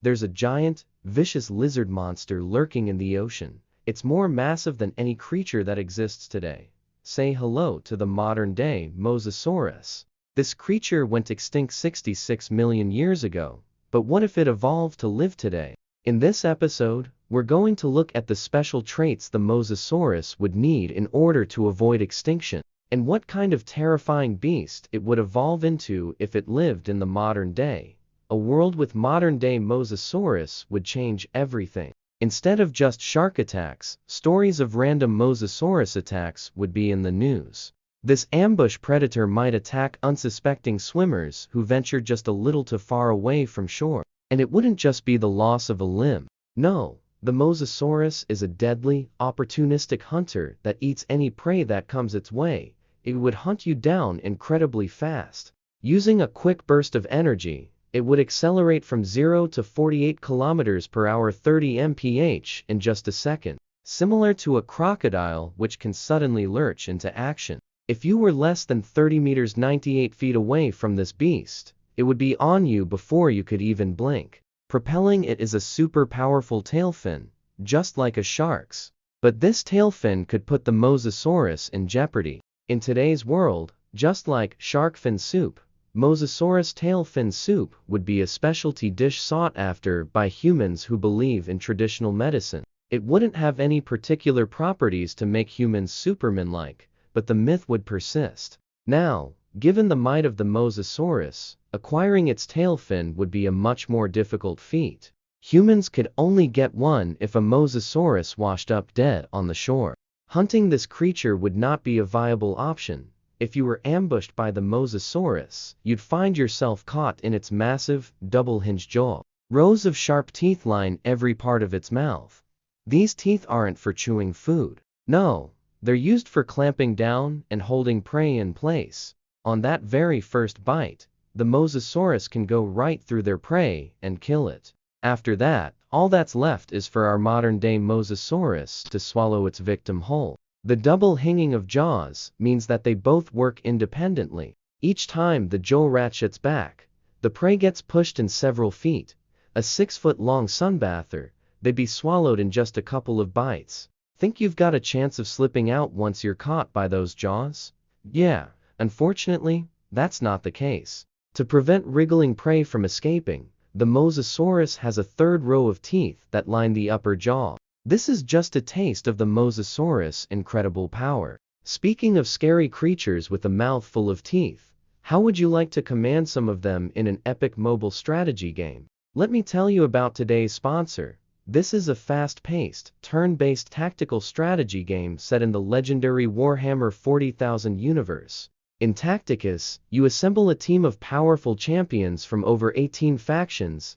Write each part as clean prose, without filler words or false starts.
There's a giant, vicious lizard monster lurking in the ocean. It's more massive than any creature that exists today. Say hello to the modern-day Mosasaurus. This creature went extinct 66 million years ago, but what if it evolved to live today? In this episode, we're going to look at the special traits the Mosasaurus would need in order to avoid extinction, and what kind of terrifying beast it would evolve into if it lived in the modern day. A world with modern-day Mosasaurus would change everything. Instead of just shark attacks, stories of random Mosasaurus attacks would be in the news. This ambush predator might attack unsuspecting swimmers who venture just a little too far away from shore. And it wouldn't just be the loss of a limb. No, the Mosasaurus is a deadly, opportunistic hunter that eats any prey that comes its way. It would hunt you down incredibly fast. Using a quick burst of energy, it would accelerate from 0 to 48 kilometers per hour 30 mph in just a second, similar to a crocodile which can suddenly lurch into action. If you were less than 30 meters 98 feet away from this beast, it would be on you before you could even blink. Propelling it is a super powerful tail fin, just like a shark's. But this tail fin could put the Mosasaurus in jeopardy. In today's world, just like shark fin soup, Mosasaurus tail fin soup would be a specialty dish sought after by humans who believe in traditional medicine. It wouldn't have any particular properties to make humans Superman-like, but the myth would persist. Now, given the might of the Mosasaurus, acquiring its tail fin would be a much more difficult feat. Humans could only get one if a Mosasaurus washed up dead on the shore. Hunting this creature would not be a viable option. If you were ambushed by the Mosasaurus, you'd find yourself caught in its massive, double-hinged jaw. Rows of sharp teeth line every part of its mouth. These teeth aren't for chewing food. No, they're used for clamping down and holding prey in place. On that very first bite, the Mosasaurus can go right through their prey and kill it. After that, all that's left is for our modern-day Mosasaurus to swallow its victim whole. The double hinging of jaws means that they both work independently. Each time the jaw ratchets back, the prey gets pushed in several feet. A 6-foot-long sunbather, they'd be swallowed in just a couple of bites. Think you've got a chance of slipping out once you're caught by those jaws? Yeah, unfortunately, that's not the case. To prevent wriggling prey from escaping, the Mosasaurus has a third row of teeth that line the upper jaw. This is just a taste of the Mosasaurus' incredible power. Speaking of scary creatures with a mouth full of teeth, how would you like to command some of them in an epic mobile strategy game? Let me tell you about today's sponsor. This is a fast-paced, turn-based tactical strategy game set in the legendary Warhammer 40,000 universe. In Tacticus, you assemble a team of powerful champions from over 18 factions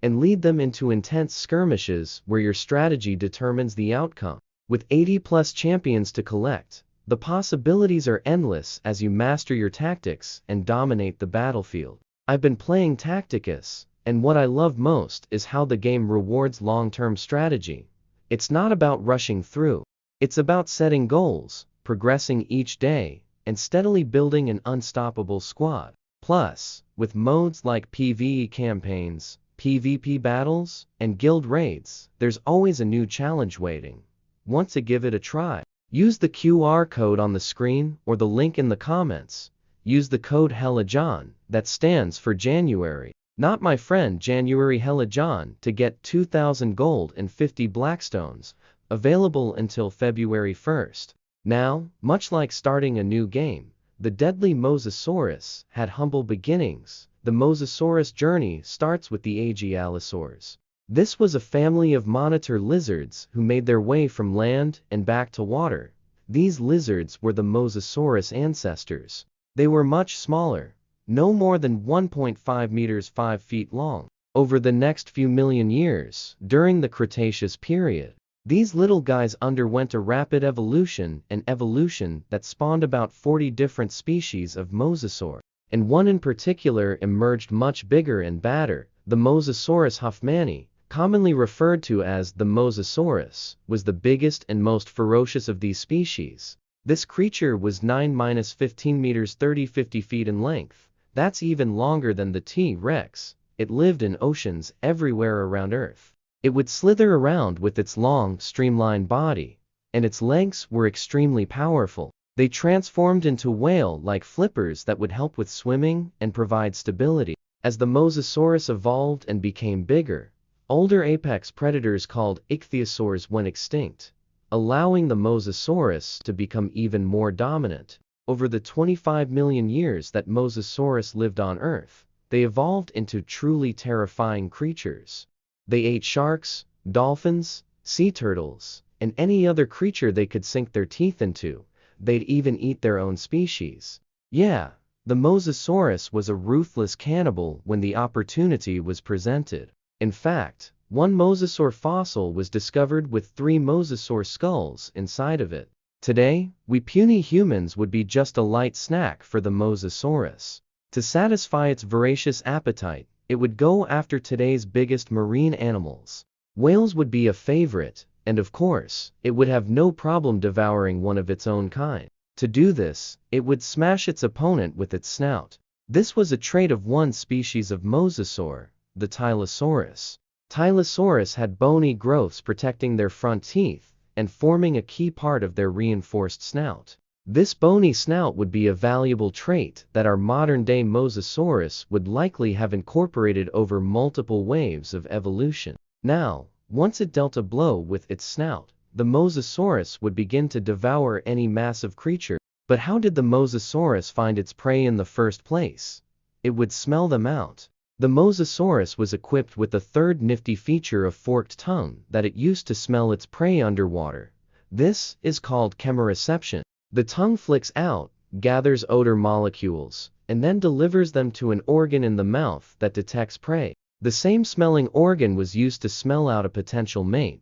and lead them into intense skirmishes where your strategy determines the outcome. With 80+ champions to collect, the possibilities are endless as you master your tactics and dominate the battlefield. I've been playing Tacticus, and what I love most is how the game rewards long-term strategy. It's not about rushing through. It's about setting goals, progressing each day, and steadily building an unstoppable squad. Plus, with modes like PvE campaigns, PvP battles, and guild raids, there's always a new challenge waiting. Want to give it a try? Use the QR code on the screen or the link in the comments. Use the code HELAJOHN, that stands for January, not my friend January HELAJOHN, to get 2,000 gold and 50 blackstones, available until February 1st. Now, much like starting a new game, the deadly Mosasaurus had humble beginnings. The Mosasaurus journey starts with the Agialosaurs. This was a family of monitor lizards who made their way from land and back to water. These lizards were the Mosasaurus ancestors. They were much smaller, no more than 1.5 meters 5 feet long. Over the next few million years, during the Cretaceous period, these little guys underwent a rapid evolution, an evolution that spawned about 40 different species of mosasaur, and one in particular emerged much bigger and badder. The Mosasaurus huffmani, commonly referred to as the Mosasaurus, was the biggest and most ferocious of these species. This creature was 9-15 meters 30-50 feet in length. That's even longer than the T-Rex. it lived in oceans everywhere around Earth. It would slither around with its long, streamlined body, and its legs were extremely powerful. They transformed into whale-like flippers that would help with swimming and provide stability. As the Mosasaurus evolved and became bigger, older apex predators called ichthyosaurs went extinct, allowing the Mosasaurus to become even more dominant. Over the 25 million years that Mosasaurus lived on Earth, they evolved into truly terrifying creatures. They ate sharks, dolphins, sea turtles, and any other creature they could sink their teeth into. They'd even eat their own species. Yeah, the Mosasaurus was a ruthless cannibal when the opportunity was presented. In fact, one mosasaur fossil was discovered with 3 mosasaur skulls inside of it. Today, we puny humans would be just a light snack for the Mosasaurus. To satisfy its voracious appetite, it would go after today's biggest marine animals. Whales would be a favorite, and of course, it would have no problem devouring one of its own kind. To do this, it would smash its opponent with its snout. This was a trait of one species of mosasaur, the Tylosaurus. Tylosaurus had bony growths protecting their front teeth and forming a key part of their reinforced snout. This bony snout would be a valuable trait that our modern-day Mosasaurus would likely have incorporated over multiple waves of evolution. Now, once it dealt a blow with its snout, the Mosasaurus would begin to devour any massive creature. But how did the Mosasaurus find its prey in the first place? It would smell them out. The Mosasaurus was equipped with a third nifty feature of forked tongue that it used to smell its prey underwater. This is called chemoreception. The tongue flicks out, gathers odor molecules, and then delivers them to an organ in the mouth that detects prey. The same smelling organ was used to smell out a potential mate.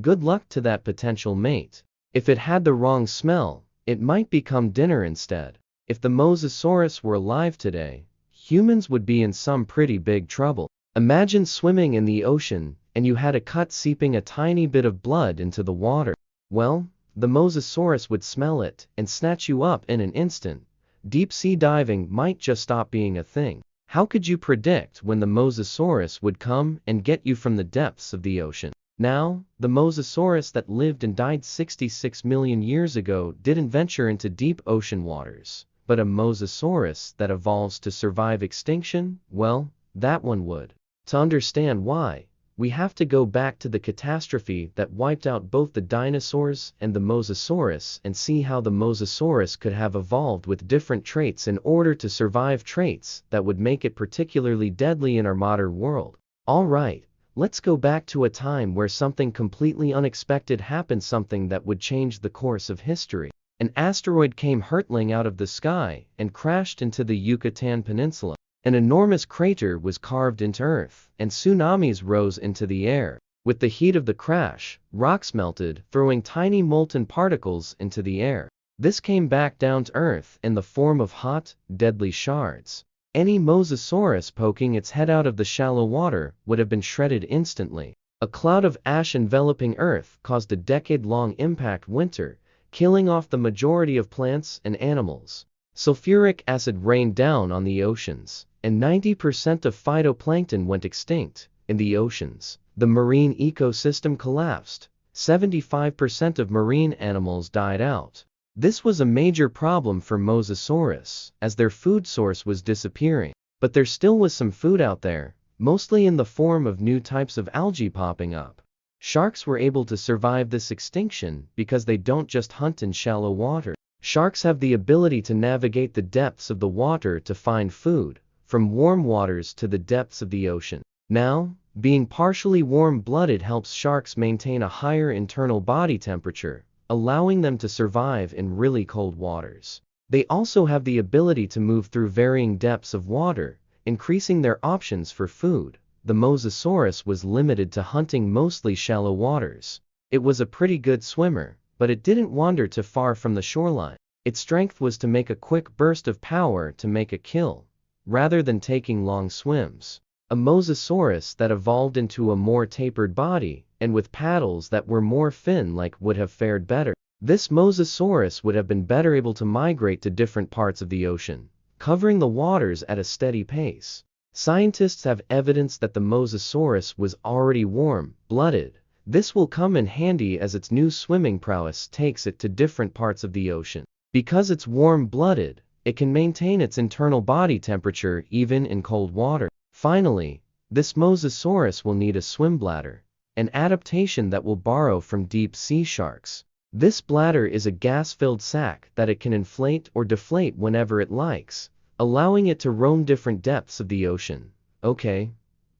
Good luck to that potential mate. If it had the wrong smell, it might become dinner instead. If the Mosasaurus were alive today, humans would be in some pretty big trouble. Imagine swimming in the ocean, and you had a cut seeping a tiny bit of blood into the water. Well, the Mosasaurus would smell it and snatch you up in an instant. Deep sea diving might just stop being a thing. How could you predict when the Mosasaurus would come and get you from the depths of the ocean? Now, the Mosasaurus that lived and died 66 million years ago didn't venture into deep ocean waters. But a Mosasaurus that evolves to survive extinction, well, that one would. To understand why, we have to go back to the catastrophe that wiped out both the dinosaurs and the Mosasaurus and see how the Mosasaurus could have evolved with different traits in order to survive, traits that would make it particularly deadly in our modern world. Alright, let's go back to a time where something completely unexpected happened, something that would change the course of history. An asteroid came hurtling out of the sky and crashed into the Yucatan Peninsula. An enormous crater was carved into Earth, and tsunamis rose into the air. With the heat of the crash, rocks melted, throwing tiny molten particles into the air. This came back down to Earth in the form of hot, deadly shards. Any Mosasaurus poking its head out of the shallow water would have been shredded instantly. A cloud of ash enveloping Earth caused a decade-long impact winter, killing off the majority of plants and animals. Sulfuric acid rained down on the oceans, and 90% of phytoplankton went extinct. In the oceans, the marine ecosystem collapsed. 75% of marine animals died out. This was a major problem for Mosasaurus, as their food source was disappearing. But there still was some food out there, mostly in the form of new types of algae popping up. Sharks were able to survive this extinction because they don't just hunt in shallow water. Sharks have the ability to navigate the depths of the water to find food, from warm waters to the depths of the ocean. Now, being partially warm-blooded helps sharks maintain a higher internal body temperature, allowing them to survive in really cold waters. They also have the ability to move through varying depths of water, increasing their options for food. The Mosasaurus was limited to hunting mostly shallow waters. It was a pretty good swimmer, but it didn't wander too far from the shoreline. Its strength was to make a quick burst of power to make a kill, rather than taking long swims. A Mosasaurus that evolved into a more tapered body, and with paddles that were more fin-like, would have fared better. This Mosasaurus would have been better able to migrate to different parts of the ocean, covering the waters at a steady pace. Scientists have evidence that the Mosasaurus was already warm-blooded. This will come in handy as its new swimming prowess takes it to different parts of the ocean. Because it's warm-blooded, it can maintain its internal body temperature even in cold water. Finally, this Mosasaurus will need a swim bladder, an adaptation that will borrow from deep-sea sharks. This bladder is a gas-filled sac that it can inflate or deflate whenever it likes, allowing it to roam different depths of the ocean. Okay,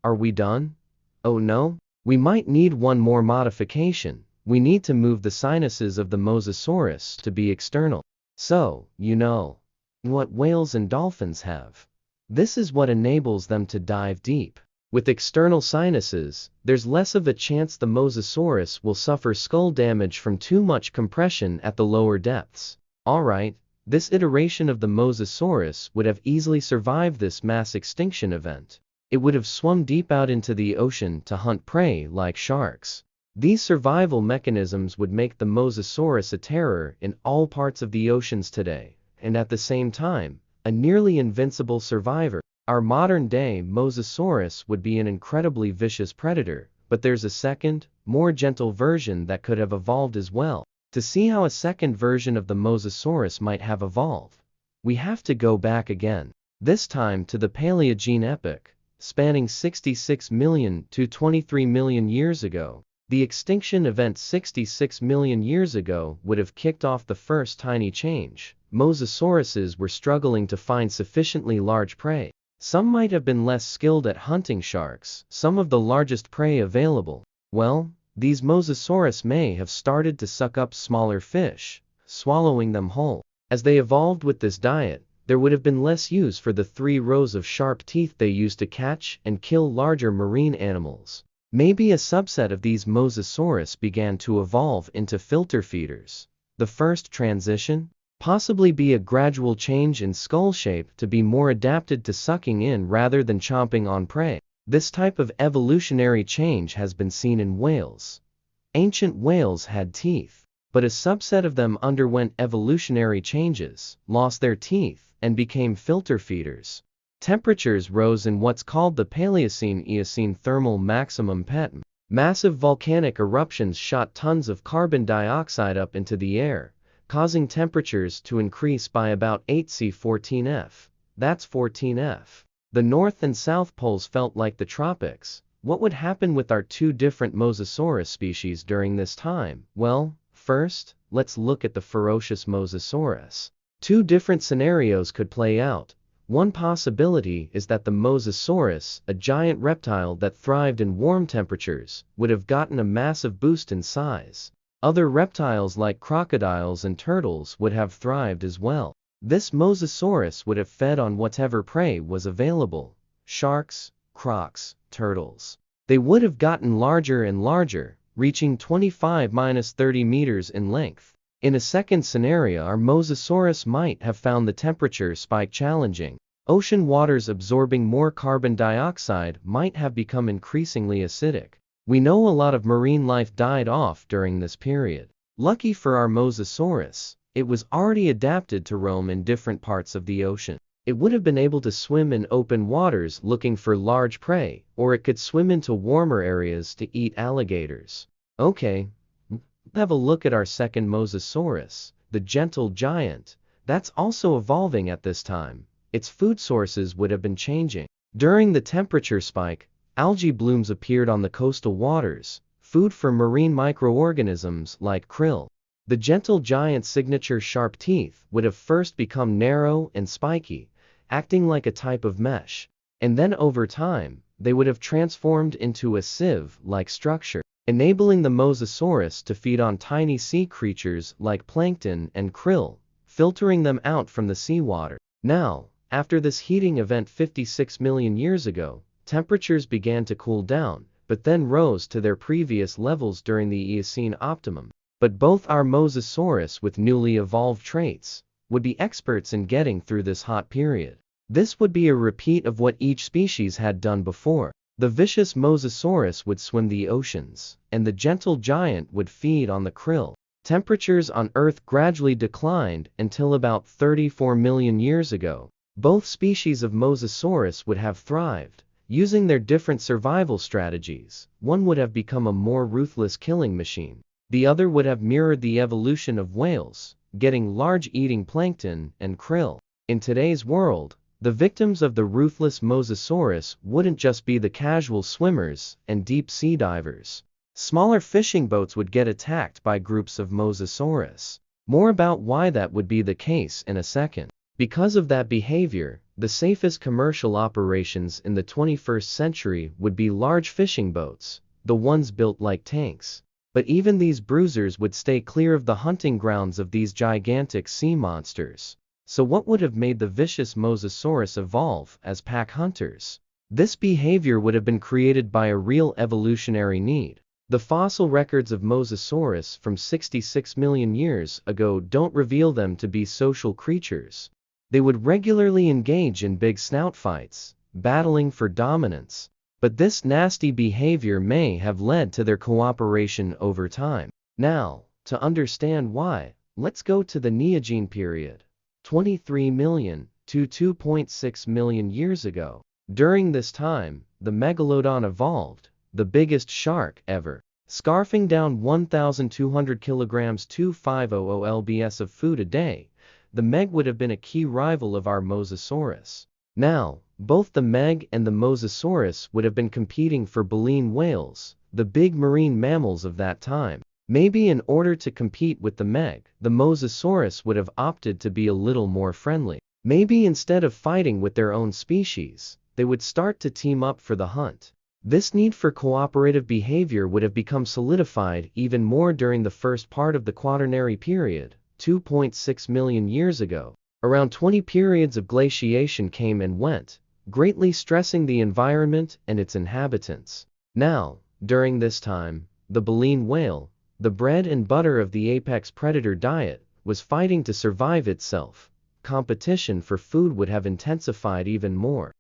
are we done? Oh no? We might need one more modification. We need to move the sinuses of the Mosasaurus to be external. So, you know what whales and dolphins have. This is what enables them to dive deep. With external sinuses, there's less of a chance the Mosasaurus will suffer skull damage from too much compression at the lower depths. Alright, this iteration of the Mosasaurus would have easily survived this mass extinction event. It would have swum deep out into the ocean to hunt prey like sharks. These survival mechanisms would make the Mosasaurus a terror in all parts of the oceans today, and at the same time, a nearly invincible survivor. Our modern-day Mosasaurus would be an incredibly vicious predator, but there's a second, more gentle version that could have evolved as well. To see how a second version of the Mosasaurus might have evolved, we have to go back again, this time to the Paleogene epoch, spanning 66 million to 23 million years ago. The extinction event 66 million years ago would have kicked off the first tiny change. Mosasauruses were struggling to find sufficiently large prey. Some might have been less skilled at hunting sharks, some of the largest prey available. Well, these Mosasaurus may have started to suck up smaller fish, swallowing them whole. As they evolved with this diet, there would have been less use for the 3 rows of sharp teeth they used to catch and kill larger marine animals. Maybe a subset of these Mosasaurus began to evolve into filter feeders. The first transition? Possibly be a gradual change in skull shape to be more adapted to sucking in rather than chomping on prey. This type of evolutionary change has been seen in whales. Ancient whales had teeth, but a subset of them underwent evolutionary changes, lost their teeth, and became filter feeders. Temperatures rose in what's called the Paleocene-Eocene thermal maximum PET. Massive volcanic eruptions shot tons of carbon dioxide up into the air, causing temperatures to increase by about 8°C14F. That's 14F. The North and South Poles felt like the tropics. What would happen with our 2 different Mosasaurus species during this time? Well, first, let's look at the ferocious Mosasaurus. 2 different scenarios could play out. One possibility is that the Mosasaurus, a giant reptile that thrived in warm temperatures, would have gotten a massive boost in size. Other reptiles like crocodiles and turtles would have thrived as well. This Mosasaurus would have fed on whatever prey was available. Sharks, crocs, turtles. They would have gotten larger and larger, reaching 25–30 meters in length. In a second scenario, our Mosasaurus might have found the temperature spike challenging. Ocean waters absorbing more carbon dioxide might have become increasingly acidic. We know a lot of marine life died off during this period. Lucky for our Mosasaurus, it was already adapted to roam in different parts of the ocean. It would have been able to swim in open waters looking for large prey, or it could swim into warmer areas to eat alligators. Okay, let's have a look at our second Mosasaurus, the gentle giant. That's also evolving at this time. Its food sources would have been changing. During the temperature spike, algae blooms appeared on the coastal waters, food for marine microorganisms like krill. The gentle giant's signature sharp teeth would have first become narrow and spiky, acting like a type of mesh, and then over time, they would have transformed into a sieve-like structure, enabling the Mosasaurus to feed on tiny sea creatures like plankton and krill, filtering them out from the seawater. Now, after this heating event 56 million years ago, temperatures began to cool down, but then rose to their previous levels during the Eocene optimum. But both our Mosasaurus with newly evolved traits would be experts in getting through this hot period. This would be a repeat of what each species had done before. The vicious Mosasaurus would swim the oceans, and the gentle giant would feed on the krill. Temperatures on Earth gradually declined until about 34 million years ago. Both species of Mosasaurus would have thrived, using their different survival strategies. One would have become a more ruthless killing machine. The other would have mirrored the evolution of whales, getting large eating plankton and krill. In today's world, the victims of the ruthless Mosasaurus wouldn't just be the casual swimmers and deep-sea divers. Smaller fishing boats would get attacked by groups of Mosasaurus. More about why that would be the case in a second. Because of that behavior, the safest commercial operations in the 21st century would be large fishing boats, the ones built like tanks. But even these bruisers would stay clear of the hunting grounds of these gigantic sea monsters. So what would have made the vicious Mosasaurus evolve as pack hunters? This behavior would have been created by a real evolutionary need. The fossil records of Mosasaurus from 66 million years ago don't reveal them to be social creatures. They would regularly engage in big snout fights, battling for dominance. But this nasty behavior may have led to their cooperation over time. Now, to understand why, let's go to the Neogene period, 23 million to 2.6 million years ago. During this time, the megalodon evolved, the biggest shark ever, scarfing down 1,200 kilograms 2,500 lbs of food a day. The Meg would have been a key rival of our Mosasaurus. Now, both the Meg and the Mosasaurus would have been competing for baleen whales, the big marine mammals of that time. Maybe in order to compete with the Meg, the Mosasaurus would have opted to be a little more friendly. Maybe instead of fighting with their own species, they would start to team up for the hunt. This need for cooperative behavior would have become solidified even more during the first part of the Quaternary period, 2.6 million years ago. Around 20 periods of glaciation came and went, greatly stressing the environment and its inhabitants. Now, during this time, the baleen whale, the bread and butter of the apex predator diet, was fighting to survive itself. Competition for food would have intensified even more.